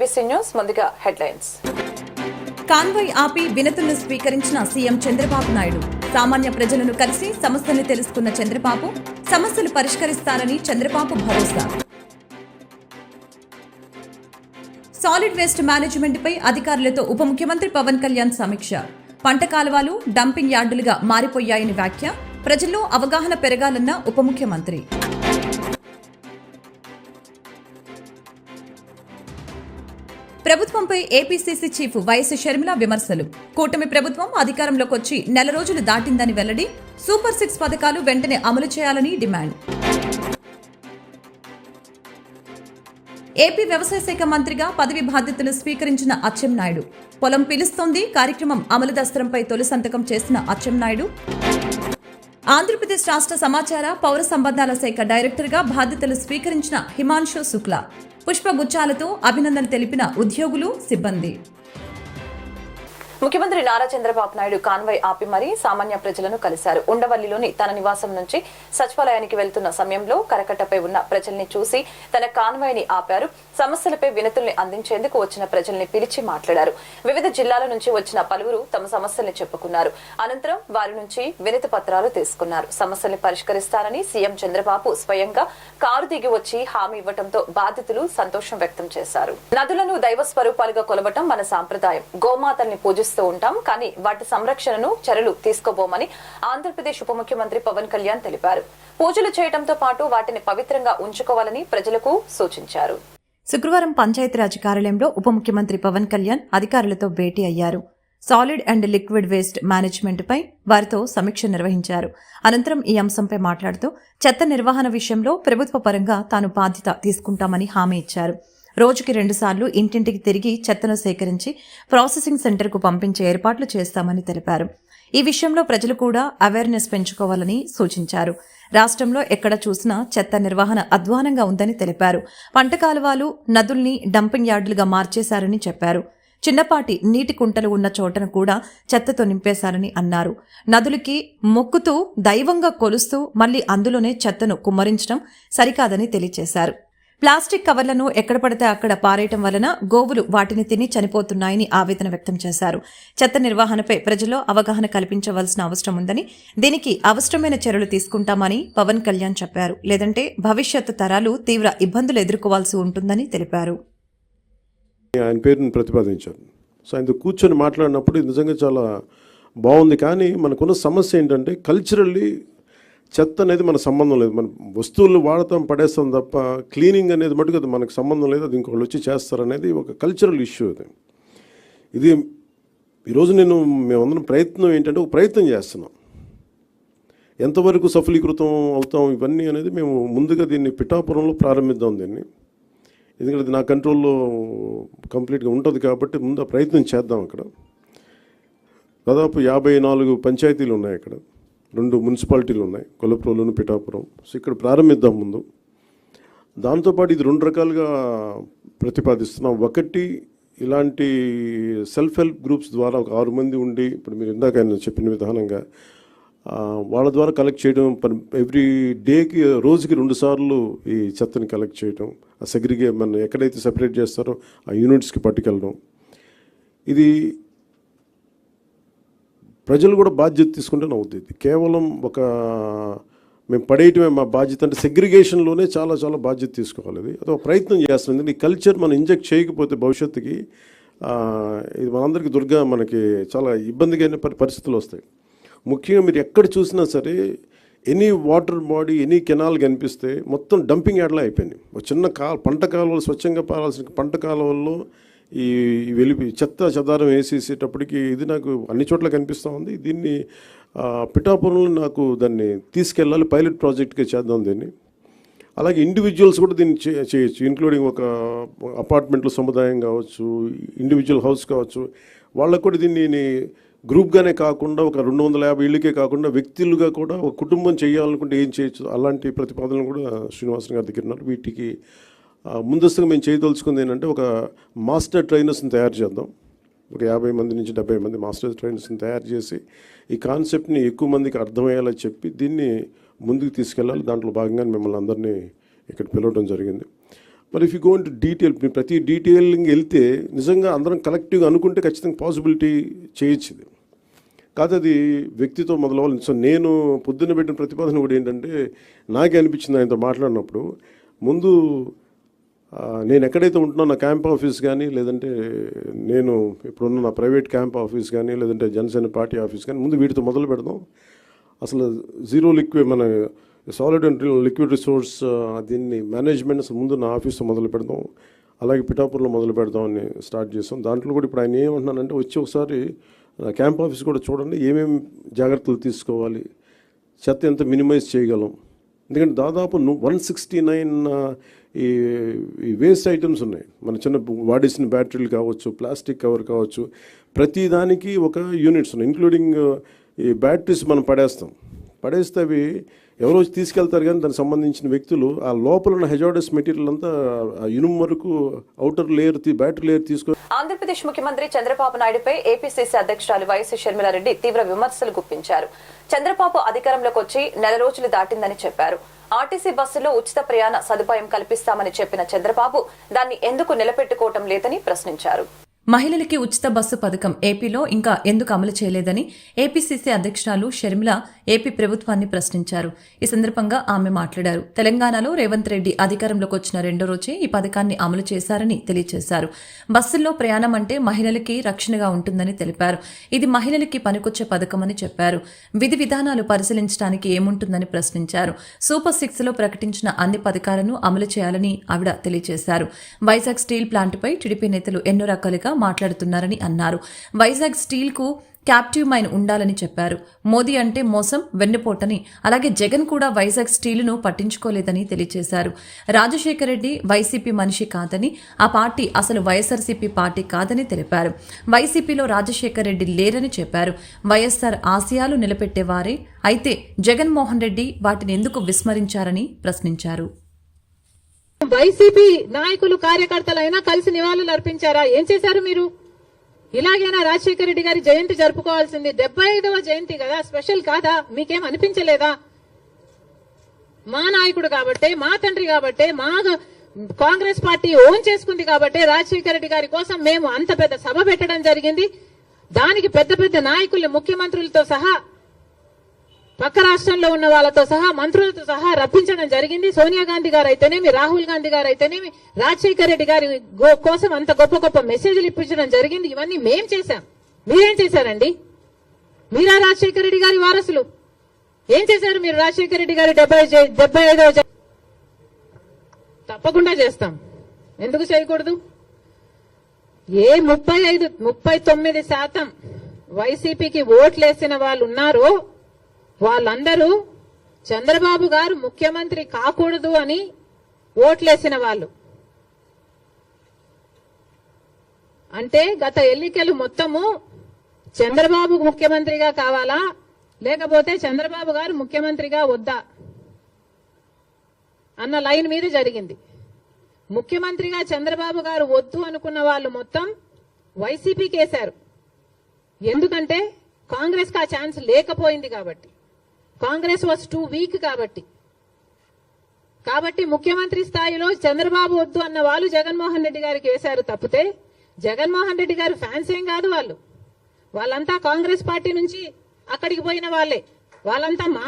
ABC news ముందుగా headlines. Convoy ఆపి వినతులను స్వీకరించిన సీఎం చంద్రబాబు నాయుడు. సామాన్య ప్రజలను కలిసి సమస్యలు తెలుసుకున్న చంద్రబాబు సమస్యలు పరిష్కరిస్తారని చంద్రబాబు భరోసా. సాలిడ్ వేస్ట్ మేనేజ్మెంట్ పై అధికారులతో ఉప ముఖ్యమంత్రి పవన్ కళ్యాణ్ సమీక్ష. పంట కాలువలు డంపింగ్ యార్డులుగా మారిపోయాయని వ్యాఖ్య. ప్రజల్లో అవగాహన పెరగాలన్న ఉప ముఖ్యమంత్రి. ప్రభుత్వంపై ఏపీసీసీ చీఫ్ వైఎస్ షర్మిల విమర్శలు. కూటమి ప్రభుత్వం అధికారంలోకి వచ్చి నెల రోజులు దాటిందని వెల్లడి. సూపర్ 6 పథకాలు వెంటనే అమలు చేయాలని డిమాండ్. ఏపీ వ్యవసాయ శాఖ మంత్రిగా పదవి బాధ్యతలు స్వీకరించిన అచ్చెన్నాయుడు. పొలం పిలుస్తోంది కార్యక్రమం అమలు దస్త్రంపై తొలి సంతకం చేసిన అచ్చెన్నాయుడు. ఆంధ్రప్రదేశ్ రాష్ట్ర సమాచార పౌర సంబంధాల శాఖ డైరెక్టర్గా బాధ్యతలు స్వీకరించిన హిమాంశు శుక్లా. పుష్పగుచ్చాలతో అభినందనలు తెలిపిన ఉద్యోగులు, సిబ్బంది. ముఖ్యమంత్రి నారా చంద్రబాబు నాయుడు కాన్వాయ్ ఆపి మరీ సామాన్య ప్రజలను కలిశారు. ఉండవల్లిలోని తన నివాసం నుంచి సచివాలయానికి వెళ్తున్న సమయంలో కరకట్టపై ఉన్న ప్రజల్ని చూసి తన కాన్వాయ్ ని ఆపారు. సమస్యలపై వినతుల్ని అందించేందుకు వచ్చిన ప్రజల్ని పిలిచి మాట్లాడారు. వివిధ జిల్లాల నుంచి వచ్చిన పలువురు తమ సమస్యల్ని చెప్పుకున్నారు. అనంతరం వారి నుంచి వినతి పత్రాలు తీసుకున్నారు. సమస్యల్ని పరిష్కరిస్తారని సీఎం చంద్రబాబు స్వయంగా కారు దిగి వచ్చి హామీ ఇవ్వడంతో బాధితులు సంతోషం వ్యక్తం చేశారు. నదులను దైవ స్వరూపాలుగా కొలవటం మన సాంప్రదాయం. గోమాతల్ని పూజిస్తూ ఉంటాం, కానీ వాటి సంరక్షణను చర్యలు తీసుకోబోమని ఆంధ్రప్రదేశ్ ఉప ముఖ్యమంత్రి పవన్ కళ్యాణ్ తెలిపారు. పూజలు చేయడంతో పాటు వాటిని పవిత్రంగా ఉంచుకోవాలని ప్రజలకు సూచించారు. శుక్రవారం పంచాయతీరాజ్ కార్యాలయంలో ఉప ముఖ్యమంత్రి పవన్ కళ్యాణ్ అధికారులతో భేటీ అయ్యారు. Solid and liquid waste management పై వారితో సమీక్ష నిర్వహించారు. అనంతరం ఈ అంశంపై మాట్లాడుతూ చెత్త నిర్వహణ విషయంలో ప్రభుత్వ పరంగా తాను బాధ్యత తీసుకుంటామని హామీ ఇచ్చారు. రోజుకి 2 సార్లు ఇంటింటికి తిరిగి చెత్తను సేకరించి ప్రాసెసింగ్ సెంటర్కు పంపించే ఏర్పాట్లు చేస్తామని తెలిపారు. ఈ విషయంలో ప్రజలు కూడా అవేర్నెస్ పెంచుకోవాలని సూచించారు. రాష్ట్రంలో ఎక్కడ చూసినా చెత్త నిర్వహణ అధ్వానంగా ఉందని తెలిపారు. పంట కాలువలు, నదుల్ని డంపింగ్ యార్డులుగా మార్చేశారని చెప్పారు. చిన్నపాటి నీటి కుంటలు ఉన్న చోటను కూడా చెత్తతో నింపేశారని అన్నారు. నదులకి మొక్కుతూ దైవంగా కొలుస్తూ మళ్లీ అందులోనే చెత్తను కుమ్మరించడం సరికాదని తెలియజేశారు. ప్లాస్టిక్ కవర్లను ఎక్కడ పడితే అక్కడ పారేయటం వలన గోవులు వాటిని తిని చనిపోతున్నాయని ఆవేదన వ్యక్తం చేశారు. చెత్త నిర్వహణపై ప్రజల్లో అవగాహన కల్పించవలసిన అవసరం ఉందని, దీనికి అవసరమైన చర్యలు తీసుకుంటామని పవన్ కళ్యాణ్ చెప్పారు. లేదంటే భవిష్యత్తు తరాలు తీవ్ర ఇబ్బందులు ఎదుర్కోవాల్సి ఉంటుందని తెలిపారు. ఆయన పేరుని ప్రతిపాదించారు. సో ఆయన కూర్చొని మాట్లాడినప్పుడు నిజంగా చాలా బాగుంది. కానీ మనకున్న సమస్య ఏంటంటే కల్చరల్లీ చెత్త అనేది మన సంబంధం లేదు. మన వస్తువులు వాడతాం, పడేస్తాం తప్ప క్లీనింగ్ అనేది మటుకు అది మనకు సంబంధం లేదు. అది ఇంకొకళ్ళు వచ్చి చేస్తారనేది ఒక కల్చరల్ ఇష్యూ. ఇది ఈరోజు మేమందరం ప్రయత్నం ఏంటంటే ఒక ప్రయత్నం చేస్తున్నాం. ఎంతవరకు సఫలీకృతం అవుతాం ఇవన్నీ అనేది మేము ముందుగా దీన్ని పిఠాపురంలో ప్రారంభిద్దాం దీన్ని. ఎందుకంటే అది నా కంట్రోల్లో కంప్లీట్గా ఉంటుంది కాబట్టి ముందు ఆ ప్రయత్నం చేద్దాం. అక్కడ దాదాపు 54 పంచాయతీలు ఉన్నాయి. అక్కడ 2 మున్సిపాలిటీలు ఉన్నాయి, కొలప్రోలును పిఠాపురం. సో ఇక్కడ ప్రారంభిద్దాం ముందు. దాంతోపాటు ఇది 2 రకాలుగా ప్రతిపాదిస్తున్నాం. ఒకటి, ఇలాంటి సెల్ఫ్ హెల్ప్ గ్రూప్స్ ద్వారా ఒక 6 మంది ఉండి, ఇప్పుడు మీరు ఇందాక ఆయన చెప్పిన విధానంగా వాళ్ళ ద్వారా కలెక్ట్ చేయడం, ఎవ్రీ డేకి రోజుకి 2 సార్లు ఈ చెత్తని కలెక్ట్ చేయడం, ఆ మన ఎక్కడైతే సెపరేట్ చేస్తారో ఆ యూనిట్స్కి పట్టుకెళ్ళడం. ఇది ప్రజలు కూడా బాధ్యత తీసుకుంటేనే అవుతుంది. కేవలం మేము పడేయటమే మా బాధ్యత అంటే సెగ్రిగేషన్లోనే చాలా చాలా బాధ్యత తీసుకోవాలి. అదొక ప్రయత్నం చేస్తుంది. ఈ కల్చర్ మనం ఇంజెక్ట్ చేయకపోతే భవిష్యత్తుకి ఇది మనందరికీ మనకి చాలా ఇబ్బందిగా పరిస్థితులు వస్తాయి. ముఖ్యంగా మీరు ఎక్కడ చూసినా సరే any water body, any canal కనిపిస్తే మొత్తం డంపింగ్ యార్డ్లా అయిపోయింది. ఒక చిన్న పంట కాలువలు, స్వచ్ఛంగా పారాల్సిన పంట కాలువల్లో ఈ చెత్త చెదారం వేసేసేటప్పటికి ఇది నాకు అన్ని చోట్ల కనిపిస్తూ ఉంది. దీన్ని పిఠాపురంలో నాకు దాన్ని తీసుకెళ్ళాలి, పైలట్ ప్రాజెక్ట్గా చేద్దాం దీన్ని. అలాగే ఇండివిజువల్స్ కూడా దీన్ని చేయొచ్చు, ఇంక్లూడింగ్ ఒక అపార్ట్మెంట్లో సముదాయం కావచ్చు, ఇండివిజువల్ హౌస్ కావచ్చు, వాళ్ళకు కూడా దీన్ని గ్రూప్గానే కాకుండా ఒక 250 ఇళ్ళకే కాకుండా వ్యక్తులుగా కూడా ఒక కుటుంబం చేయాలనుకుంటే ఏం చేయొచ్చు, అలాంటి ప్రతిపాదనలు కూడా శ్రీనివాసన్ గారి దగ్గర ఉన్నారు. వీటికి ముందస్తుగా మేము చేయదలుచుకుంది ఏంటంటే ఒక మాస్టర్ ట్రైనర్స్ని తయారు చేద్దాం. ఒక 50 మంది నుంచి 70 మంది మాస్టర్ ట్రైనర్స్ని తయారు చేసి ఈ కాన్సెప్ట్ని ఎక్కువ మందికి అర్థమయ్యేలా చెప్పి దీన్ని ముందుకు తీసుకెళ్ళాలి. దాంట్లో భాగంగా మిమ్మల్ని అందరినీ ఇక్కడ పిలవడం జరిగింది. మరి if you go into detail, ప్రతి డీటెయిలింగ్ వెళ్తే నిజంగా అందరం కలెక్టివ్గా అనుకుంటే ఖచ్చితంగా పాసిబిలిటీ చేయొచ్చు ఇది. కాదు అది వ్యక్తితో మొదలవ్వాలి. సో నేను పొద్దున్న పెట్టిన ప్రతిపాదన కూడా ఏంటంటే, నాకే అనిపించింది ఆయనతో మాట్లాడినప్పుడు, ముందు నేను ఎక్కడైతే ఉంటున్నా నా క్యాంప్ ఆఫీస్ కానీ, లేదంటే నేను ఇప్పుడున్న నా ప్రైవేట్ క్యాంప్ ఆఫీస్ కానీ, లేదంటే జనసేన పార్టీ ఆఫీస్ కానీ, ముందు వీటితో మొదలు పెడదాం. అసలు జీరో లిక్విడ్, మన సాలిడ్ అండ్ లిక్విడ్ రిసోర్స్ దీన్ని మేనేజ్మెంట్ అసలు ముందు నా ఆఫీస్తో మొదలు పెడదాం, అలాగే పిఠాపూర్లో మొదలు పెడదామని స్టార్ట్ చేస్తాం. దాంట్లో కూడా ఇప్పుడు ఆయన ఏమంటున్నానంటే, వచ్చి ఒకసారి క్యాంప్ ఆఫీస్ కూడా చూడండి, ఏమేమి జాగ్రత్తలు తీసుకోవాలి, చెత్త ఎంత మినిమైజ్ చేయగలం. ఎందుకంటే దాదాపు 169 ఈ వేస్ట్ ఐటమ్స్ ఉన్నాయి. మన చిన్న వాడేసిన బ్యాటరీలు కావచ్చు, ప్లాస్టిక్ కవర్ కావచ్చు, ప్రతి దానికి ఒక యూనిట్స్ ఉన్నాయి. ఇంక్లూడింగ్ ఈ బ్యాటరీస్ మనం పడేస్తే అవి ఎవరో వచ్చి తీసుకెళ్తారు, కానీ దానికి సంబంధించిన వ్యక్తులు ఆ లోపల ఉన్న హెజార్డస్ మెటీరియల్ అంతా ఇనుము వరకు అవుటర్ లేయర్, బ్యాటరీ లేయర్ తీసుకొని. ఆంధ్రప్రదేశ్ ముఖ్యమంత్రి చంద్రబాబు నాయుడుపై ఏపీసీసీ అధ్యక్షురాలు వైఎస్ షర్మిలారెడ్డి తీవ్ర విమర్శలు గుప్పించారు. చంద్రబాబు అధికారంలోకి వచ్చి 4 రోజులు దాటిందని చెప్పారు. ఆర్టీసీ బస్సులో ఉచిత ప్రయాణ సదుపాయం కల్పిస్తామని చెప్పిన చంద్రబాబు దాన్ని ఎందుకు నిలబెట్టుకోవటం లేదని ప్రశ్నించారు. మహిళలకి ఉచిత బస్సు పథకం ఏపీలో ఇంకా ఎందుకు అమలు చేయలేదని ఏపీసీసీ అధ్యక్షురాలు షర్మిల ఏపీ ప్రభుత్వాన్ని ప్రశ్నించారు. ఈ సందర్భంగా ఆమె మాట్లాడారు. తెలంగాణలో రేవంత్ రెడ్డి అధికారంలోకి వచ్చిన 2 రోజే ఈ పథకాన్ని అమలు చేశారని తెలియజేశారు. బస్సుల్లో ప్రయాణం అంటే మహిళలకి రక్షణగా ఉంటుందని తెలిపారు. ఇది మహిళలకి పనికొచ్చే పథకమని చెప్పారు. విధి విధానాలు పరిశీలించడానికి ఏముంటుందని ప్రశ్నించారు. సూపర్ 6లో ప్రకటించిన అన్ని పథకాలను అమలు చేయాలని ఆవిడ తెలియజేశారు. వైజాగ్ స్టీల్ ప్లాంటుపై టీడీపీ నేతలు ఎన్నో రకాలుగా మాట్లాడుతున్నారని అన్నారు. వైజాగ్ స్టీల్ కు క్యాప్టివ్ మైన్ ఉండాలని చెప్పారు. మోదీ అంటే మోసం, వెన్నుపోటని, అలాగే జగన్ కూడా వైజాగ్ స్టీలును పట్టించుకోలేదని తెలియజేశారు. రాజశేఖర రెడ్డి వైసీపీ మనిషి కాదని, ఆ పార్టీ అసలు వైఎస్ఆర్సీపీ పార్టీ కాదని తెలిపారు. వైసీపీలో రాజశేఖర రెడ్డి లేరని చెప్పారు. వైఎస్ఆర్ ఆశయాలు నిలబెట్టేవారే అయితే జగన్మోహన్ రెడ్డి వాటిని ఎందుకు విస్మరించారని ప్రశ్నించారు. వైసీపీ నాయకులు కార్యకర్తలైనా కలిసి నివాళులు అర్పించారా? ఏం చేశారు మీరు? ఇలాగైనా రాజశేఖర రెడ్డి గారి జయంతి జరుపుకోవాల్సింది. 75వ జయంతి కదా, స్పెషల్ కాదా? మీకేం అనిపించలేదా? మా నాయకుడు కాబట్టే, మా తండ్రి కాబట్టే, మా కాంగ్రెస్ పార్టీ ఓన్ చేసుకుంది కాబట్టే రాజశేఖర రెడ్డి గారి కోసం మేము అంత పెద్ద సభ పెట్టడం జరిగింది. దానికి పెద్ద పెద్ద నాయకులు, ముఖ్యమంత్రులతో సహా, పక్క రాష్ట్రంలో ఉన్న వాళ్ళతో సహా, మంత్రులతో సహా రప్పించడం జరిగింది. సోనియా గాంధీ గారు అయితేనేమి, రాహుల్ గాంధీ గారు అయితేనేమి, రాజశేఖర రెడ్డి గారి కోసం అంత గొప్ప గొప్ప మెసేజ్లు ఇప్పించడం జరిగింది. ఇవన్నీ మేం చేశాం. మీరేం చేశారండి? మీరా రాజశేఖర రెడ్డి గారి వారసులు? ఏం చేశారు మీరు? రాజశేఖర రెడ్డి గారి 75వ తప్పకుండా చేస్తాం. ఎందుకు చేయకూడదు? ఏ 39% వైసీపీకి ఓట్లేసిన వాళ్ళు ఉన్నారో వాళ్ళందరూ చంద్రబాబు గారు ముఖ్యమంత్రి కాకూడదు అని ఓట్లేసిన వాళ్ళు. అంటే గత ఎన్నికలు మొత్తము చంద్రబాబు ముఖ్యమంత్రిగా కావాలా, లేకపోతే చంద్రబాబు గారు ముఖ్యమంత్రిగా వద్దా అన్న లైన్ మీద జరిగింది. ముఖ్యమంత్రిగా చంద్రబాబు గారు వద్దు అనుకున్న వాళ్ళు మొత్తం వైసీపీకి వేశారు. ఎందుకంటే కాంగ్రెస్ కి ఆ ఛాన్స్ లేకపోయింది కాబట్టి, కాంగ్రెస్ వాజ్ టూ వీక్ కాబట్టి ముఖ్యమంత్రి స్థాయిలో చంద్రబాబు వద్దు అన్న వాళ్ళు జగన్మోహన్ రెడ్డి గారికి వేశారు తప్పితే, జగన్మోహన్ రెడ్డి గారు ఫ్యాన్స్ ఏం కాదు. వాళ్ళంతా కాంగ్రెస్ పార్టీ నుంచి అక్కడికి పోయిన వాళ్ళే. వాళ్ళంతా మా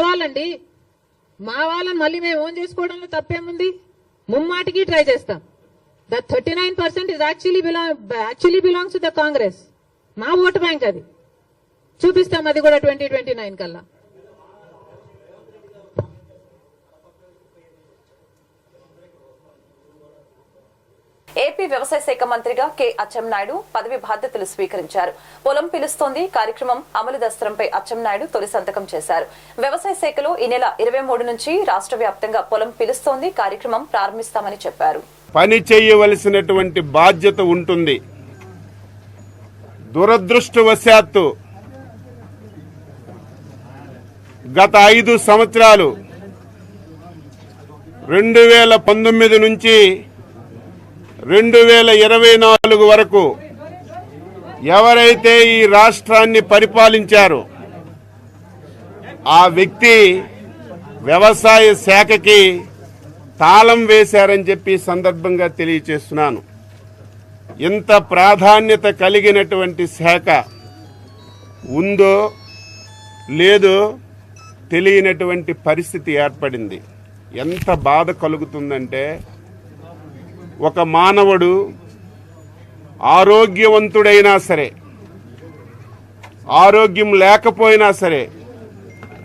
వాళ్ళండి. మా వాళ్ళని మళ్ళీ మేము ఓన్ చేసుకోవడంలో తప్పేముంది? ముమ్మాటికి ట్రై చేస్తాం. The 39% is actually belongs to the Congress. మా ఓటు బ్యాంక్ అది. చూపిస్తాం అది కూడా 2029 కల్లా. ఏపీ వ్యవసాయ శాఖ మంత్రిగా కె అచ్చెన్నాయుడు పదవి బాధ్యతలు స్వీకరించారు. పొలం పిలుస్తోంది కార్యక్రమం అమలు దస్త్రంపై అచ్చెన్నాయుడు తొలి సంతకం చేశారు. వ్యవసాయ శాఖలో ఈ నెల 23 నుంచి రాష్ట్ర వ్యాప్తంగా పొలం పిలుస్తోంది కార్యక్రమం ప్రారంభిస్తామని చెప్పారు. పని చేయవలసినటువంటి బాధ్యత ఉంటుంది. దురదృష్టవశాత్తు గత 5 సంవత్సరాలు 2019 నుంచి 2024 వరకు ఎవరైతే ఈ రాష్ట్రాన్ని పరిపాలించారో ఆ వ్యక్తి వ్యవసాయ శాఖకి తాళం వేశారని చెప్పి సందర్భంగా తెలియచేస్తున్నాను. ఇంత ప్రాధాన్యత కలిగినటువంటి శాఖ ఉందో లేదో తెలియనటువంటి పరిస్థితి ఏర్పడింది. ఎంత బాధ కలుగుతుందంటే, ఒక మానవుడు ఆరోగ్యవంతుడైనా సరే, ఆరోగ్యం లేకపోయినా సరే,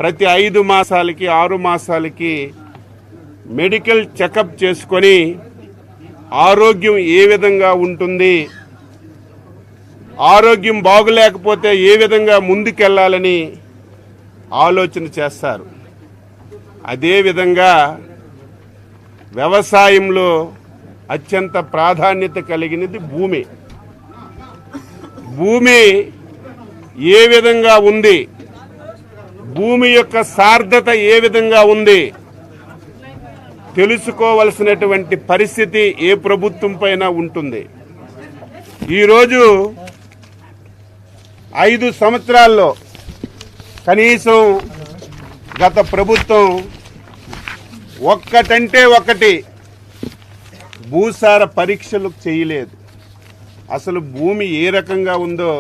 ప్రతి 5 మాసాలకి 6 మాసాలకి మెడికల్ చెకప్ చేసుకొని ఆరోగ్యం ఏ విధంగా ఉంటుంది, ఆరోగ్యం బాగులేకపోతే ఏ విధంగా ముందుకెళ్లాలని ఆలోచన చేస్తారు. అదేవిధంగా వ్యవసాయంలో అత్యంత ప్రాధాన్యత కలిగినది భూమి. భూమి ఏ విధంగా ఉంది, భూమి యొక్క సార్థత ఏ విధంగా ఉంది తెలుసుకోవలసినటువంటి పరిస్థితి ఏ ప్రభుత్వం పైన ఉంటుంది. ఈరోజు 5 సంవత్సరాల్లో కనీసం గత ప్రభుత్వం ఒక్కటంటే ఒకటి భూసార పరీక్షలు చేయలేదు. అసలు భూమి ఏ రకంగా ఉందో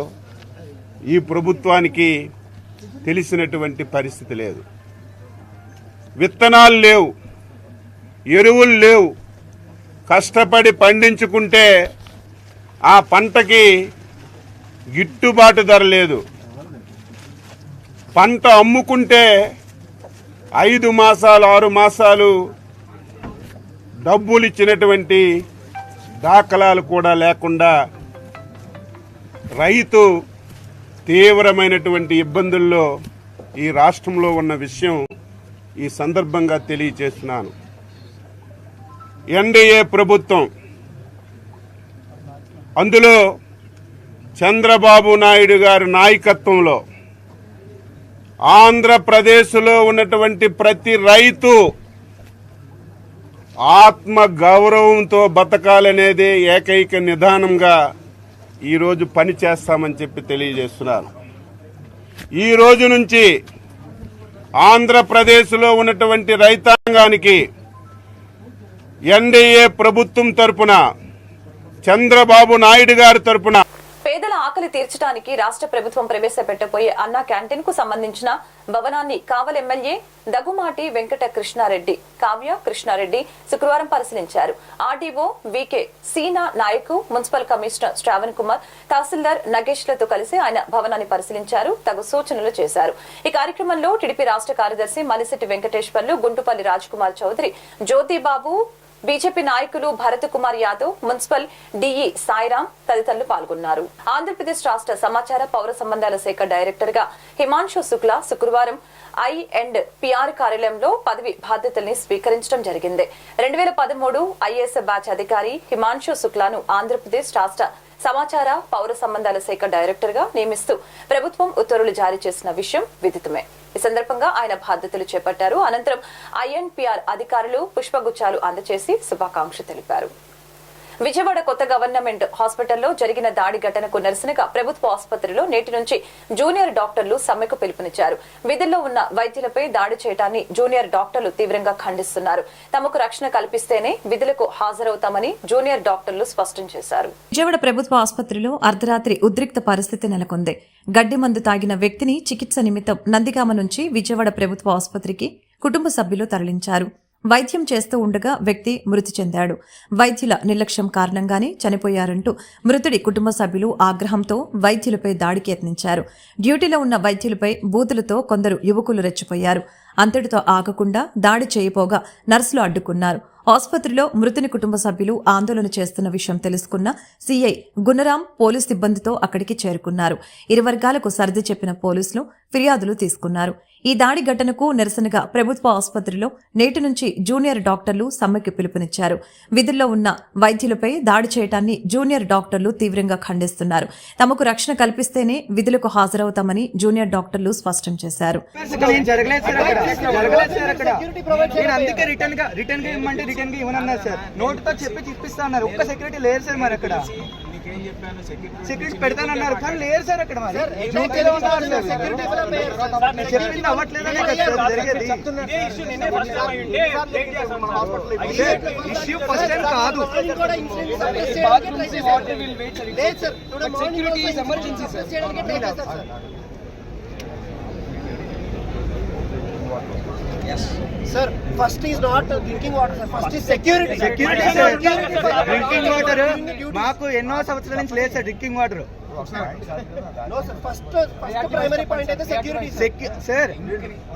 ఈ ప్రభుత్వానికి తెలిసినటువంటి పరిస్థితి లేదు. విత్తనాలు లేవు, ఎరువులు లేవు. కష్టపడి పండించుకుంటే ఆ పంటకి గిట్టుబాటు ధర లేదు. పంట అమ్ముకుంటే 5 మాసాలు 6 మాసాలు డబ్బులు ఇచ్చినటువంటి దాఖలాలు కూడా లేకుండా రైతు తీవ్రమైనటువంటి ఇబ్బందుల్లో ఈ రాష్ట్రంలో ఉన్న విషయం ఈ సందర్భంగా తెలియజేస్తున్నాను. ఎన్డీఏ ప్రభుత్వం, అందులో చంద్రబాబు నాయుడు గారి నాయకత్వంలో ఆంధ్రప్రదేశ్లో ఉన్నటువంటి ప్రతి రైతు ఆత్మ గౌరవంతో బతకాలనేదే ఏకైక నిదానంగా ఈరోజు పని చేస్తామని చెప్పి తెలియజేస్తున్నారు. ఈ రోజు నుంచి ఆంధ్రప్రదేశ్లో ఉన్నటువంటి రైతాంగానికి ఎన్డీఏ ప్రభుత్వం తరపున, చంద్రబాబు నాయుడు గారి తరపున పేదల ఆకలి తీర్చడానికి రాష్ట్ర ప్రభుత్వం ప్రవేశపెట్టబోయే అన్నా క్యాంటీన్ కు సంబంధించిన భవనాన్ని కావలి ఎమ్మెల్యే దగ్గుమాటి వెంకట కృష్ణారెడ్డి, కావ్య కృష్ణారెడ్డి శుక్రవారం పరిశీలించారు. ఆర్డీఓ వికే సీనా నాయక్, మున్సిపల్ కమిషనర్ శ్రావణ్ కుమార్, తహసీల్దార్ నగేష్లతో కలిసి ఆయన భవనాన్ని పరిశీలించారు, తగు సూచనలు చేశారు. ఈ కార్యక్రమంలో టీడీపీ రాష్ట్ర కార్యదర్శి మలిశెట్టి వెంకటేశ్వర్లు, గుంటుపల్లి రాజ్కుమార్ చౌదరి, జ్యోతిబాబు, బీజేపీ నాయకులు భరత్ కుమార్ యాదవ్, మున్సిపల్ డిఈ సాయిరాం తదితరులు పాల్గొన్నారు. ఆంధ్రప్రదేశ్ రాష్ట్ర సమాచార పౌర సంబంధాల శాఖ డైరెక్టర్ గా హిమాంశు శుక్లా శుక్రవారం I&PR కార్యాలయంలో పదవి బాధ్యతల్ని స్వీకరించడం జరిగింది. 2013 ఐఏఎస్ బ్యాచ్ అధికారి హిమాంశు శుక్లాను ఆంధ్రప్రదేశ్ రాష్ట్ర సమాచార పౌర సంబంధాల శాఖ డైరెక్టర్ గా నియమిస్తూ ప్రభుత్వం ఉత్తర్వులు జారీ చేసిన విషయం విదితమే. ఈ సందర్భంగా ఆయన బాధ్యతలు చేపట్టారు. అనంతరం I&PR అధికారులు పుష్పగుచ్చాలు అందజేసి శుభాకాంక్షలు తెలిపారు. విజయవాడ కొత్త గవర్నమెంట్ హాస్పిటల్లో జరిగిన దాడి ఘటనకు నిరసనగా ప్రభుత్వ ఆసుపత్రిలో నేటి నుంచి జూనియర్ డాక్టర్లు సమ్మెకు పిలుపునిచ్చారు. విధుల్లో ఉన్న వైద్యులపై దాడి చేయడాన్ని జూనియర్ డాక్టర్లు తీవ్రంగా ఖండిస్తున్నారు. తమకు రక్షణ కల్పిస్తేనే విధులకు హాజరవుతామని జూనియర్ డాక్టర్లు స్పష్టం చేశారు. విజయవాడ ప్రభుత్వ ఆసుపత్రిలో అర్ధరాత్రి ఉద్రిక్త పరిస్థితి నెలకొంది. గడ్డి మందు తాగిన వ్యక్తిని చికిత్స నిమిత్తం నందిగామ నుంచి విజయవాడ ప్రభుత్వ ఆసుపత్రికి కుటుంబ సభ్యులు తరలించారు. వైద్యం చేస్తూ ఉండగా వ్యక్తి మృతి చెందాడు. వైద్యుల నిర్లక్ష్యం కారణంగానే చనిపోయారంటూ మృతుడి కుటుంబ సభ్యులు ఆగ్రహంతో వైద్యులపై దాడికి యత్నించారు. డ్యూటీలో ఉన్న వైద్యులపై బూతులతో కొందరు యువకులు రెచ్చిపోయారు. అంతటితో ఆగకుండా దాడి చేయపోగా నర్సులు అడ్డుకున్నారు. ఆసుపత్రిలో మృతుని కుటుంబ సభ్యులు ఆందోళన చేస్తున్న విషయం తెలుసుకున్న సీఐ గుణరాం పోలీస్ సిబ్బందితో అక్కడికి చేరుకున్నారు. ఇరు వర్గాలకు సర్ది చెప్పిన పోలీసులు ఫిర్యాదులు తీసుకున్నారు. ఈ దాడి ఘటనకు నిరసనగా ప్రభుత్వ ఆసుపత్రిలో నేటి నుంచి జూనియర్ డాక్టర్లు సమ్మెకు పిలుపునిచ్చారు. విధుల్లో ఉన్న వైద్యులపై దాడి చేయడాన్ని జూనియర్ డాక్టర్లు తీవ్రంగా ఖండిస్తున్నారు. తమకు రక్షణ కల్పిస్తేనే విధులకు హాజరవుతామని జూనియర్ డాక్టర్లు స్పష్టం చేశారు. రిటర్న్ గా ఇవ్వమన్నారు సార్. నోటుతో చెప్పి తిప్పిస్తా ఉన్నారు. ఒక్క సెక్యూరిటీ లేరు సార్ మరి అక్కడ. సెక్యూరిటీ పెడతానన్నారు కానీ లేరు సార్ అక్కడ మరి డ్యూటీలో ఉన్నారు సార్. చెప్పింది అవ్వట్లేదనే కదా సార్ జరిగేది. ఇష్యూ ఫస్ట్ టైం కాదు. Sir, first is not drinking water, sir. First is security. Security drinking water మాకు ఎన్నో సంవత్సరాల నుంచి లేదు sir drinking water. No, sir. First primary point అయితే security, sir. సార్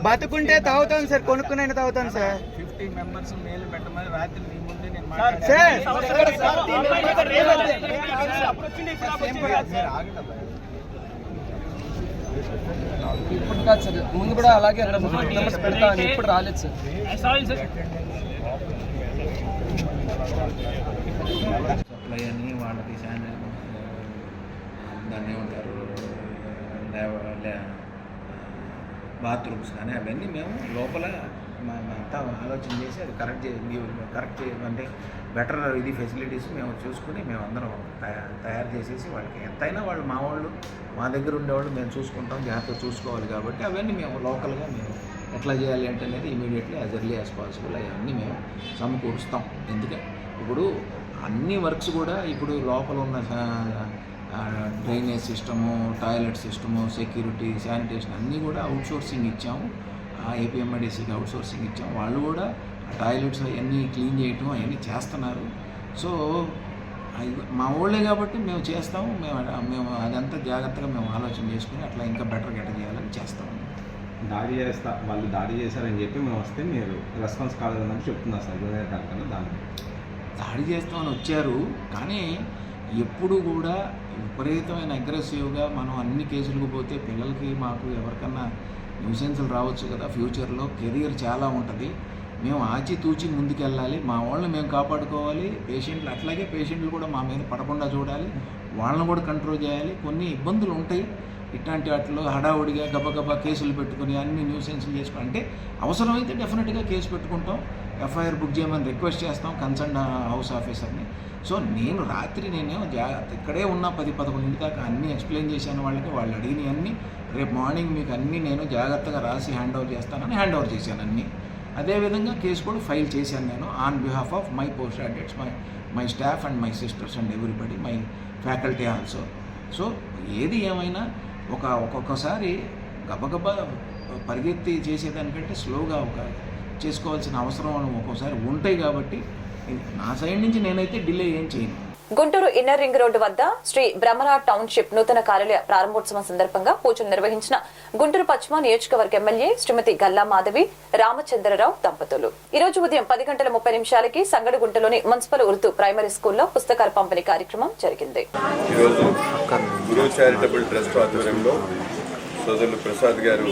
బతుకుంటే తాగుతాను సార్, కొనుక్కునైనా తాగుతాను సార్. 50 మెంబర్స్ మేలు పెట్టమని రాత్రి నీ ముందే నేను సార్ ఇప్పుడు కాదు సార్, ముందు కూడా అలాగే మెంబర్స్ పెడతా అని ఇప్పుడు రాలేదు సార్. సప్లై అని వాళ్ళకి దాన్ని ఏమంటారు బాత్రూమ్స్ కానీ అవన్నీ మేము లోపల అంతా ఆలోచన చేసి అది కరెక్ట్ అంటే బెటర్ ఇది ఫెసిలిటీస్ మేము చూసుకుని మేము అందరం తయారు చేసేసి వాళ్ళకి ఎంతైనా వాళ్ళు మా వాళ్ళు మా దగ్గర ఉండేవాళ్ళు మేము చూసుకుంటాం, జాగ్రత్తగా చూసుకోవాలి కాబట్టి అవన్నీ మేము లోకల్గా మేము ఎట్లా చేయాలి అంటే అనేది immediately as early as possible అవన్నీ మేము సమకూరుస్తాం. ఎందుకంటే ఇప్పుడు అన్ని వర్క్స్ కూడా ఇప్పుడు లోపల ఉన్న drainage system, toilet system, security, sanitation అన్నీ కూడా అవుట్సోర్సింగ్ ఇచ్చాము. ఏపీఎంఐడిసికి అవుట్సోర్సింగ్ ఇచ్చాము. వాళ్ళు కూడా టాయిలెట్స్ అవన్నీ క్లీన్ చేయటం అవన్నీ చేస్తున్నారు. సో మా ఊళ్ళే కాబట్టి మేము చేస్తాము. మేము అదంతా జాగ్రత్తగా మేము ఆలోచన చేసుకుని అట్లా ఇంకా బెటర్గా ఎట్లా చేయాలని చేస్తాము. వాళ్ళు దాడి చేశారని చెప్పి మేము వస్తే మీరు రెస్పాన్స్ కాలేదని చెప్తున్నారు సార్. దాడి చేస్తామని వచ్చారు కానీ ఎప్పుడు కూడా విపరీతమైన అగ్రెసివ్గా మనం అన్ని కేసులకు పోతే పిల్లలకి మాకు ఎవరికన్నా న్యూసెన్స్లు రావచ్చు కదా. ఫ్యూచర్లో కెరియర్ చాలా ఉంటుంది. మేము ఆచితూచి ముందుకెళ్ళాలి, మా వాళ్ళని మేము కాపాడుకోవాలి. పేషెంట్లు అట్లాగే పేషెంట్లు కూడా మా మీద పడకుండా చూడాలి, వాళ్ళని కూడా కంట్రోల్ చేయాలి. కొన్ని ఇబ్బందులు ఉంటాయి ఇట్లాంటి వాటిలో హడావుడిగా గబగబా కేసులు పెట్టుకుని అన్ని న్యూసెన్స్లు చేసుకుని అంటే అవసరమైతే డెఫినెట్గా కేసు పెట్టుకుంటాం, ఎఫ్ఐఆర్ బుక్ చేయమని రిక్వెస్ట్ చేస్తాం కన్సర్న్ హౌస్ ఆఫీసర్ని. సో నేను రాత్రి నేనేమో ఇక్కడే ఉన్న 10-11 దాకా అన్నీ ఎక్స్ప్లెయిన్ చేశాను వాళ్ళకి. వాళ్ళు అడిగినవి అన్నీ రేపు మార్నింగ్ మీకు అన్నీ నేను జాగ్రత్తగా రాసి హ్యాండ్ ఓవర్ చేస్తానని హ్యాండ్ ఓవర్ చేశాను అన్నీ. అదేవిధంగా కేసు కూడా ఫైల్ చేశాను నేను on behalf of my post graduates, my staff and my sisters and everybody, my faculty also. So ఏది ఏమైనా ఒక్కొక్కసారి గబగబా పరిగెత్తి చేసేదానికంటే స్లోగా చేసుకోవాల్సిన అవసరం ఒక్కోసారి ఉంటాయి. కాబట్టి నా సైడ్ నుంచి నేనైతే డిలే ఏం చేయను. గుంటూరు ఇన్నర్ రింగ్ రోడ్డు వద్ద శ్రీ బ్రహ్మరా టౌన్షిప్ నూతన కార్యాలయ ప్రారంభోత్సవం సందర్భంగా పూజలు నిర్వహించిన గుంటూరు పశ్చిమ నియోజకవర్గ ఎమ్మెల్యే శ్రీమతి గల్లా మాధవి రామచంద్రరావు దంపతులు ఈ రోజు ఉదయం 10:30 సంగడిగుంటలోని మున్సిపల్ ఉర్దూ ప్రైమరీ స్కూల్లో పుస్తకాల పంపిణీ కార్యక్రమం జరిగింది. ఈరోజు గురు చారిటబుల్ ట్రస్ట్ ఆధ్వర్యంలో సోదరులు ప్రసాద్ గారు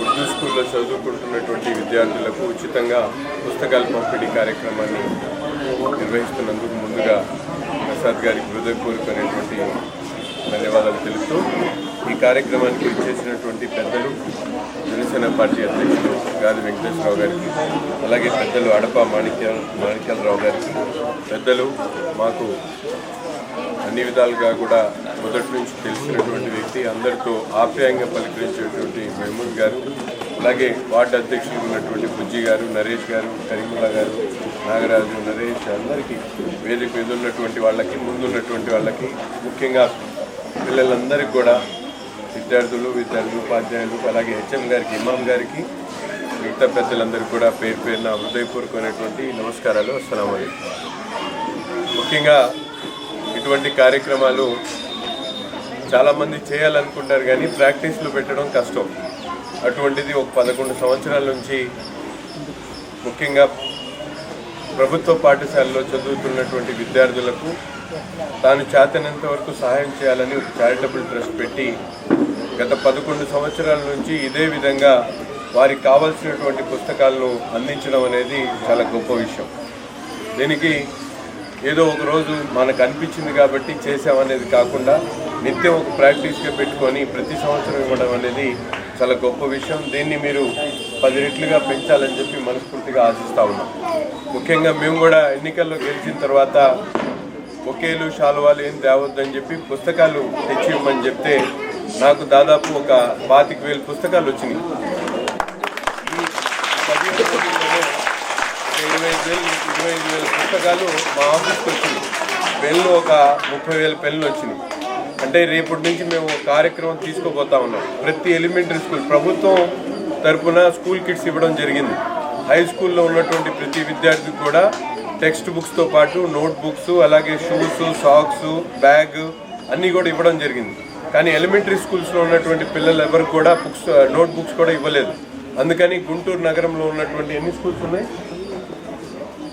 ఉర్దూ స్కూల్లో చదువుకుంటున్నటువంటి విద్యార్థులకు ఉచితంగా పుస్తకాల పంపిణీ కార్యక్రమాన్ని నిర్వహిస్తున్నందుకు ముందుగా ప్రసాద్ గారికి హృదయపూర్వకమైనటువంటి ధన్యవాదాలు తెలుపుతూ ఈ కార్యక్రమానికి ఇచ్చేసినటువంటి పెద్దలు జనసేన పార్టీ అధ్యక్షులు గాది వెంకటేశ్వరరావు గారికి, అలాగే పెద్దలు అడప మాణిక్యాలరావు గారికి, పెద్దలు మాకు అన్ని విధాలుగా కూడా మొదటి నుంచి తెలిసినటువంటి వ్యక్తి, అందరితో ఆప్యాయంగా పలకరించేటువంటి మహమూద్ గారు, అలాగే వార్డు అధ్యక్షులు ఉన్నటువంటి బుజ్జి గారు, నరేష్ గారు, కరీముల్లా గారు, నాగరాజు, నరేష్, అందరికీ వేదిక మీద ఉన్నటువంటి వాళ్ళకి, ముందున్నటువంటి వాళ్ళకి, ముఖ్యంగా పిల్లలందరికీ కూడా విద్యార్థులు, ఉపాధ్యాయులు, అలాగే హెచ్ఎం గారికి, ఇమాం గారికి, మిగతా పెద్దలందరికీ కూడా పేరు పేరున హృదయపూర్వకమైనటువంటి నమస్కారాలు. అస్సలాము అలైకుం. ముఖ్యంగా ఇటువంటి కార్యక్రమాలు చాలామంది చేయాలనుకుంటారు కానీ ప్రాక్టీస్లో పెట్టడం కష్టం. అటువంటిది ఒక 11 సంవత్సరాల నుంచి ముఖ్యంగా ప్రభుత్వ పాఠశాలలో చదువుతున్నటువంటి విద్యార్థులకు తాను చేతనంత వరకు సహాయం చేయాలని ఒక చారిటబుల్ ట్రస్ట్ పెట్టి గత 11 సంవత్సరాల నుంచి ఇదే విధంగా వారికి కావాల్సినటువంటి పుస్తకాలను అందించడం అనేది చాలా గొప్ప విషయం. దీనికి ఏదో ఒక రోజు మనకు అనిపించింది కాబట్టి చేసామనేది కాకుండా నిత్యం ఒక ప్రాక్టీస్గా పెట్టుకొని ప్రతి సంవత్సరం ఇవ్వడం అనేది చాలా గొప్ప విషయం. దీన్ని మీరు 10 రెట్లుగా పెంచాలని చెప్పి మనస్ఫూర్తిగా ఆశిస్తూ ఉన్నాం. ముఖ్యంగా మేము కూడా ఎన్నికల్లో గెలిచిన తర్వాత బొకేలు శాలువాలు ఏం తేవద్దని చెప్పి పుస్తకాలు తెచ్చి ఇవ్వమని చెప్తే నాకు దాదాపు ఒక 25,000 పుస్తకాలు వచ్చినాయి. ఈ 15 రోజుల్లోనే 25,000 పుస్తకాలు మా ఆఫీస్కి వచ్చినాయి. పెన్లు ఒక 30,000 పెన్లు వచ్చినాయి. అంటే రేపటి నుంచి మేము కార్యక్రమం తీసుకోబోతా ఉన్నాం. ప్రతి ఎలిమెంటరీ స్కూల్ ప్రభుత్వం తరఫున స్కూల్ కిట్స్ ఇవ్వడం జరిగింది. హై స్కూల్లో ఉన్నటువంటి ప్రతి విద్యార్థికి కూడా టెక్స్ట్ బుక్స్తో పాటు నోట్ బుక్స్, అలాగే షూస్, సాక్స్, బ్యాగ్ అన్నీ కూడా ఇవ్వడం జరిగింది. కానీ ఎలిమెంటరీ స్కూల్స్లో ఉన్నటువంటి పిల్లలు ఎవరు కూడా నోట్ బుక్స్ కూడా ఇవ్వలేదు. అందుకని గుంటూరు నగరంలో ఉన్నటువంటి ఎన్ని స్కూల్స్ ఉన్నాయి?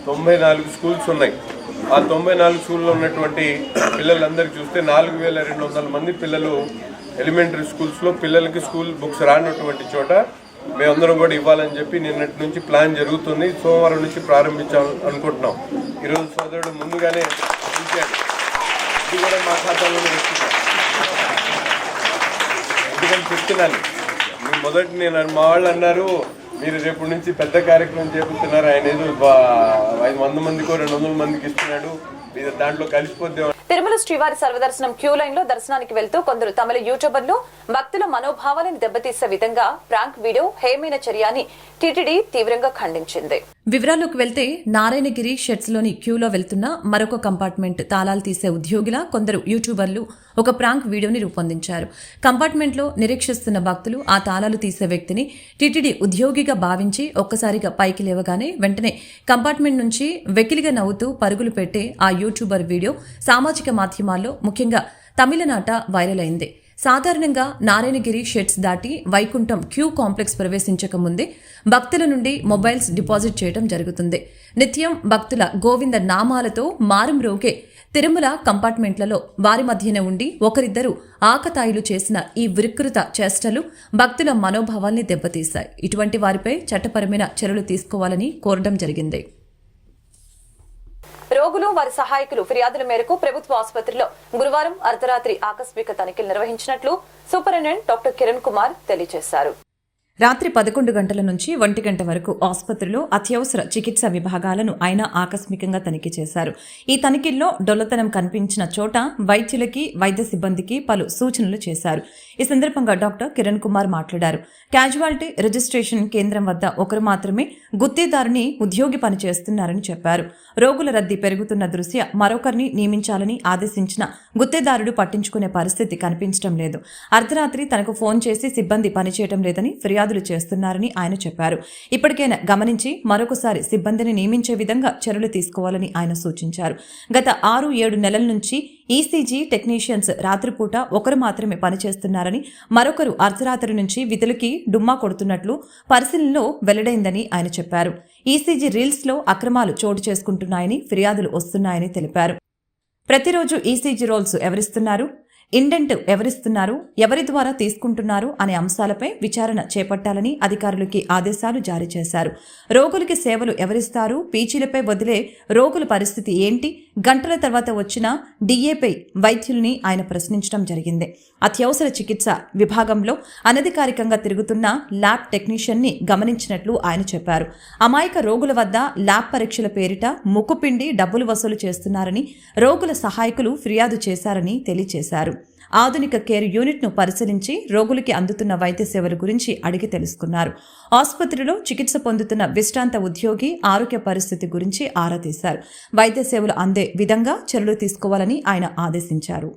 94 స్కూల్స్ ఉన్నాయి. ఆ 94 స్కూల్లో ఉన్నటువంటి పిల్లలందరికీ చూస్తే 4,200 మంది పిల్లలు ఎలిమెంటరీ స్కూల్స్లో పిల్లలకి స్కూల్ బుక్స్ రానటువంటి చోట మేమందరం కూడా ఇవ్వాలని చెప్పి నిన్నటి నుంచి ప్లాన్ జరుగుతుంది. సోమవారం నుంచి ప్రారంభించాలి అనుకుంటున్నాం. ఈరోజు సోదరుడు ముందుగానే ఇచ్చాడు. ఇది కూడా మా ఖాతాలోనే వేస్తున్నాం. ఎందుకని చెప్తున్నాను, మొదటి మా వాళ్ళు అన్నారు మీరు రేపటి నుంచి పెద్ద కార్యక్రమం చేపడుతున్నారు, ఆయన ఏదో 500 మందికో 200 మందికి ఇస్తున్నాడు, మీరు దాంట్లో కలిసిపోతే. తిరుమల శ్రీవారి సర్వదర్శనం క్యూ లైన్ లో దర్శనానికి వెళ్తూ కొందరు తమిళ యూట్యూబర్లు భక్తుల మనోభావాలను దెబ్బతీసే విధంగా ప్రాంక్ వీడియో హేమైన చర్యని టీటీడీ తీవ్రంగా ఖండించింది. వివరాల్లోకి వెళ్తే నారాయణగిరి షెడ్స్ లోని క్యూలో వెళ్తున్న మరొక కంపార్ట్మెంట్ తాళాలు తీసే ఉద్యోగిలా కొందరు యూట్యూబర్లు ఒక ప్రాంక్ వీడియోని రూపొందించారు. కంపార్ట్మెంట్లో నిరీక్షిస్తున్న భక్తులు ఆ తాళాలు తీసే వ్యక్తిని టీటీడీ ఉద్యోగిగా భావించి ఒక్కసారిగా పైకి లేవగానే వెంటనే కంపార్ట్మెంట్ నుంచి వెకిలిగా నవ్వుతూ పరుగులు పెట్టే ఆ యూట్యూబర్ వీడియో సామాజిక మాధ్యమాల్లో ముఖ్యంగా తమిళనాట వైరల్ అయింది. సాధారణంగా నారాయణగిరి షెడ్స్ దాటి వైకుంఠం క్యూ కాంప్లెక్స్ ప్రవేశించక ముందే భక్తుల నుండి మొబైల్స్ డిపాజిట్ చేయడం జరుగుతుంది. నిత్యం భక్తుల గోవింద నామాలతో మారుమ్రోగే తిరుమల కంపార్ట్మెంట్లలో వారి మధ్యనే ఉండి ఒకరిద్దరు ఆకతాయిలు చేసిన ఈ వికృత చేష్టలు భక్తుల మనోభావాల్ని దెబ్బతీశాయి. ఇటువంటి వారిపై చట్టపరమైన చర్యలు తీసుకోవాలని కోరడం జరిగింది. రోగులు వారి సహాయకులు ఫిర్యాదుల మేరకు ప్రభుత్వ ఆసుపత్రిలో గురువారం అర్ధరాత్రి ఆకస్మిక తనిఖీలు నిర్వహించినట్లు సూపరింటెండెంట్ డాక్టర్ కిరణ్ కుమార్ తెలియజేశారు. రాత్రి 11 గంటల నుంచి 1 గంట వరకు ఆసుపత్రిలో అత్యవసర చికిత్స విభాగాలను ఆయన ఆకస్మికంగా తనిఖీ చేశారు. ఈ తనిఖీల్లో డొల్లతనం కనిపించిన చోట వైద్యులకి, వైద్య సిబ్బందికి పలు సూచనలు చేశారు. ఈ సందర్భంగా డాక్టర్ కిరణ్ కుమార్ మాట్లాడారు. క్యాజువాలిటీ రిజిస్ట్రేషన్ కేంద్రం వద్ద ఒకరు మాత్రమే గుత్తేదారుని ఉద్యోగి పనిచేస్తున్నారని చెప్పారు. రోగుల రద్దీ పెరుగుతున్న దృష్ట్యా మరొకరిని నియమించాలని ఆదేశించిన గుత్తేదారుడు పట్టించుకునే పరిస్థితి కనిపించడం లేదు. అర్ధరాత్రి తనకు ఫోన్ చేసి సిబ్బంది పనిచేయడం లేదని ఫిర్యాదులు చేస్తున్నారని ఆయన చెప్పారు. ఇప్పటికైనా గమనించి మరొకసారి సిబ్బందిని నియమించే విధంగా చర్యలు తీసుకోవాలని ఆయన సూచించారు. గత 6-7 నెలల నుంచి ఈసీజీ టెక్నీషియన్స్ రాత్రిపూట ఒకరు మాత్రమే పనిచేస్తున్నారని, మరొకరు అర్ధరాత్రి నుంచి విధులకి డుమ్మా కొడుతున్నట్లు పరిశీలనలో వెల్లడైందని ఆయన చెప్పారు. ఈసీజీ రీల్స్ లో అక్రమాలు చోటు చేసుకుంటున్నాయని ఫిర్యాదులు వస్తున్నాయని తెలిపారు. ప్రతిరోజు ఈసీజీ రోల్స్ ఎవరిస్తున్నారు, ఇండెంట్ ఎవరిస్తున్నారు, ఎవరి ద్వారా తీసుకుంటున్నారు అనే అంశాలపై విచారణ చేపట్టాలని అధికారులకి ఆదేశాలు జారీ చేశారు. రోగులకి సేవలు ఎవరిస్తారు, పీచీలపై వదిలే రోగుల పరిస్థితి ఏంటి, గంటల తర్వాత వచ్చిన డీఏపై వైద్యుల్ని ఆయన ప్రశ్నించడం జరిగింది. అత్యవసర చికిత్స విభాగంలో అనధికారికంగా తిరుగుతున్న ల్యాబ్ టెక్నీషియన్ని గమనించినట్లు ఆయన చెప్పారు. అమాయక రోగుల వద్ద ల్యాబ్ పరీక్షల పేరిట ముక్కుపిండి డబ్బులు వసూలు చేస్తున్నారని రోగుల సహాయకులు ఫిర్యాదు చేశారని తెలియజేశారు. ఆధునిక కేర్ యూనిట్ను పరిశీలించి రోగులకి అందుతున్న వైద్య సేవల గురించి అడిగి తెలుసుకున్నారు. ఆసుపత్రిలో చికిత్స పొందుతున్న విశ్రాంత ఉద్యోగి ఆరోగ్య పరిస్థితి గురించి ఆరా తీశారు. వైద్య సేవలు అందే విధంగా చర్యలు తీసుకోవాలని ఆయన ఆదేశించారు.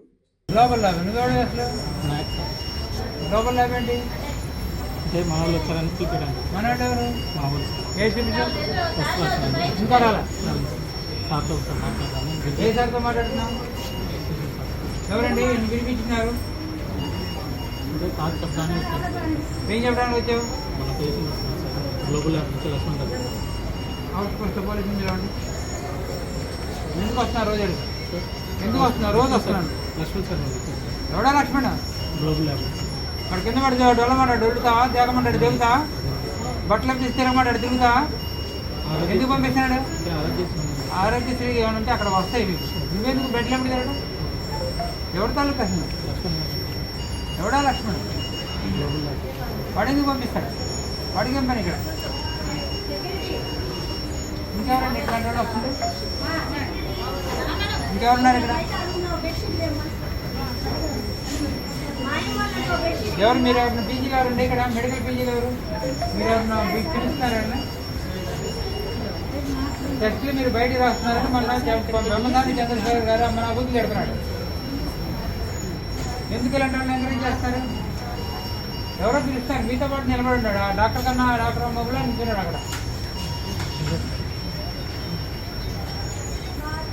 ఎవరండి పిలిపించినారు? ఏం చెప్పడానికి వచ్చావు? అవుట్ పోలీసు నుంచి రాండి. ఎందుకు వస్తున్నారు రోజు? ఎందుకు వస్తున్నారు? రోజు వస్తున్నాను. ఎవడా లక్ష్మణ? అక్కడ కింద పడి డొల్లమాటాడు దొరుకుతావా, దేగమంటాడు దిగుతావా, బట్టలు తీసి తిరగమాటాడు తిరుగుతావా? ఎందుకు పంపిస్తున్నాడు? ఆరోగ్యశ్రీ ఏమైనా ఉంటే అక్కడ వస్తాయి మీకు. నువ్వెందుకు బెడ్లు ఎప్పుడు తిరగడం? ఎవరి తాలూకా ఎవడా లక్ష్మణ్? వాడు ఎందుకు పంపిస్తాడు? వాడికి ఏం పని ఇక్కడ? ఇంకెవరండి ఇట్లాంటి వాడు వస్తుంది? ఇంకెవరున్నారు ఇక్కడ? ఎవరు మీరు ఎవరైనా పీజీలు ఎవరండి ఇక్కడ? మెడికల్ పీజీలు ఎవరు? మీరు ఎవరన్నా పిలుస్తున్నారు ఎవరన్నా? టెస్ట్లు మీరు బయటికి రాస్తున్నారని మళ్ళీ బ్రహ్మదాని చంద్రశేఖర్ గారు మన అభివృద్ధి పెడుతున్నాడు. ఎందుకు ఇలాంటి వాళ్ళని ఎంకరేజ్ చేస్తారు? ఎవరో పిలుస్తారు, మీతో పాటు నిలబడి ఉన్నాడు. ఆ డాక్టర్ కన్నా డాక్టర్ మొబైల్ నిల్చున్నాడు అక్కడ.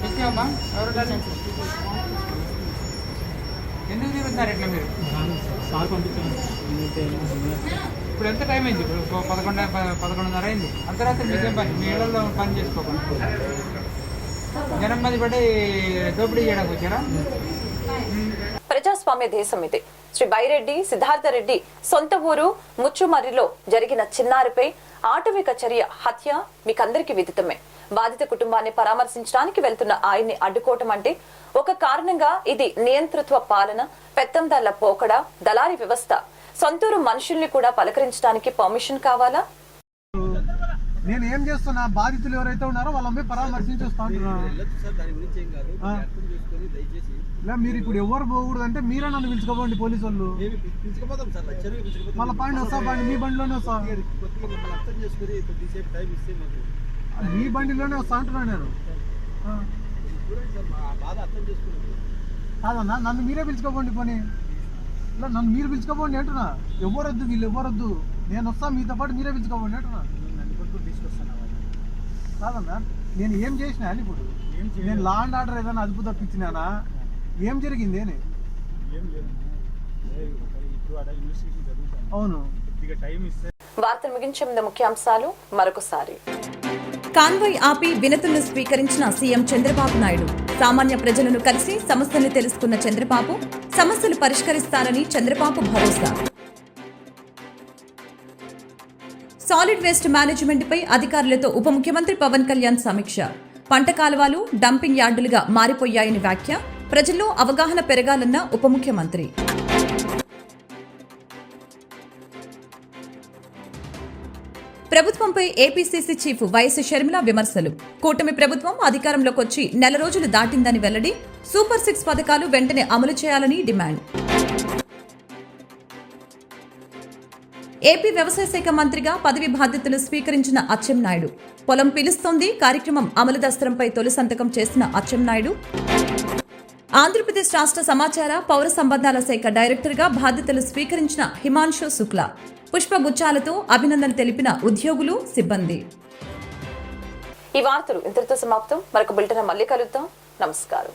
ఇచ్చామా ఎవరు? ఎందుకు తిరుగుతున్నారు ఇట్లా మీరు? ఇప్పుడు ఎంత టైం అయింది? ఇప్పుడు 11:30 అయింది. అర్ధరాత్రి మీకేం పని? మీ ఇళ్లలో పని చేసుకోకుండా జనం మంది పడి దోపిడీ చేయడానికి వచ్చారా? ప్రజాస్వామ్య దేశం ఇది. శ్రీ బైరెడ్డి సిద్ధార్థరెడ్డి సొంత ఊరు ముచ్చుమర్రిలో జరిగిన చిన్నారిపై ఆటవిక చర్య హత్య మీకందరికీ విదితమే. బాధిత కుటుంబాన్ని పరామర్శించడానికి వెళ్తున్న ఆయన్ని అడ్డుకోవటం అంటే ఒక కారణంగా ఇది నియంతృత్వ పాలన, పెత్తందార్ల పోకడ, దళారీ వ్యవస్థ. సొంతూరు మనుషుల్ని కూడా పలకరించడానికి పర్మిషన్ కావాలా? నేను ఏం చేస్తున్నా, బాధితులు ఎవరైతే ఉన్నారో వాళ్ళ పరామర్శించి వస్తా ఉంటున్నా. మీరు ఇప్పుడు ఎవరు పోకూడదు అంటే మీరే నన్ను పిలుచుకోపోండి పోలీసు వాళ్ళు. మళ్ళీ పాండి వస్తా, బండి మీ బండిలోనే వస్తా, మీ బండిలోనే వస్తా అంటున్నా నేను. కాదన్నా, నన్ను మీరే పిలుచుకోపోండి పోనీ. ఇలా నన్ను మీరు పిలుచుకోపోండి అంటున్నా. ఎవరొద్దు, వీళ్ళు ఎవరొద్దు, నేను వస్తా మీతో పాటు మీరే పిలుచుకోపోండి అంటున్నా. కాదన్నా, నేను ఏం చేసినా అని ఇప్పుడు? నేను లా అండ్ ఆర్డర్ ఏదైనా అదుపు తప్పించినానా? ఏం జరిగింది అని? అవును. వార్తలు ముగించే ముందు ముఖ్యాంశాలు మరొకసారి. కాన్వాయ్ ఆపి వినతులను స్వీకరించిన సీఎం చంద్రబాబు నాయుడు. సామాన్య ప్రజలను కలిసి సమస్యలు తెలుసుకున్న చంద్రబాబు సమస్యలు పరిష్కరిస్తారని చంద్రబాబు భరోసా. సాలిడ్ వేస్ట్ మేనేజ్మెంట్ పై అధికారులతో ఉప ముఖ్యమంత్రి పవన్ కళ్యాణ్ సమీక్ష. పంట కాలువలు డంపింగ్ యార్డులుగా మారిపోయాయని వ్యాఖ్య. ప్రజల్లో అవగాహన పెరగాలన్న ఉప ముఖ్యమంత్రి. ప్రభుత్వంపై ఏపీసీసీ చీఫ్ వైఎస్ షర్మిల విమర్శలు. కూటమి ప్రభుత్వం అధికారంలోకి వచ్చి నెల రోజులు దాటిందని వెల్లడి. సూపర్ 6 పథకాలు వెంటనే అమలు చేయాలని డిమాండ్. ఏపీ వ్యవసాయ శాఖ మంత్రిగా పదవి బాధ్యతలు స్వీకరించిన అచ్చెన్నాయుడు. పొలం పిలుస్తోంది కార్యక్రమం అమలు దస్త్రంపై తొలి సంతకం చేసిన అచ్చెన్నాయుడు. ఆంధ్రప్రదేశ్ రాష్ట్ర సమాచార పౌర సంబంధాల శాఖ డైరెక్టర్గా బాధ్యతలు స్వీకరించిన హిమాన్షు శుక్లా. పుష్పగుచ్చాలతో అభినందనలు తెలిపిన ఉద్యోగులు, సిబ్బంది. ఈ వార్తలు ఇంతటితో సమాప్తం. మరొక బులెటిన్ మళ్ళీ కలుద్దాం. నమస్కారం.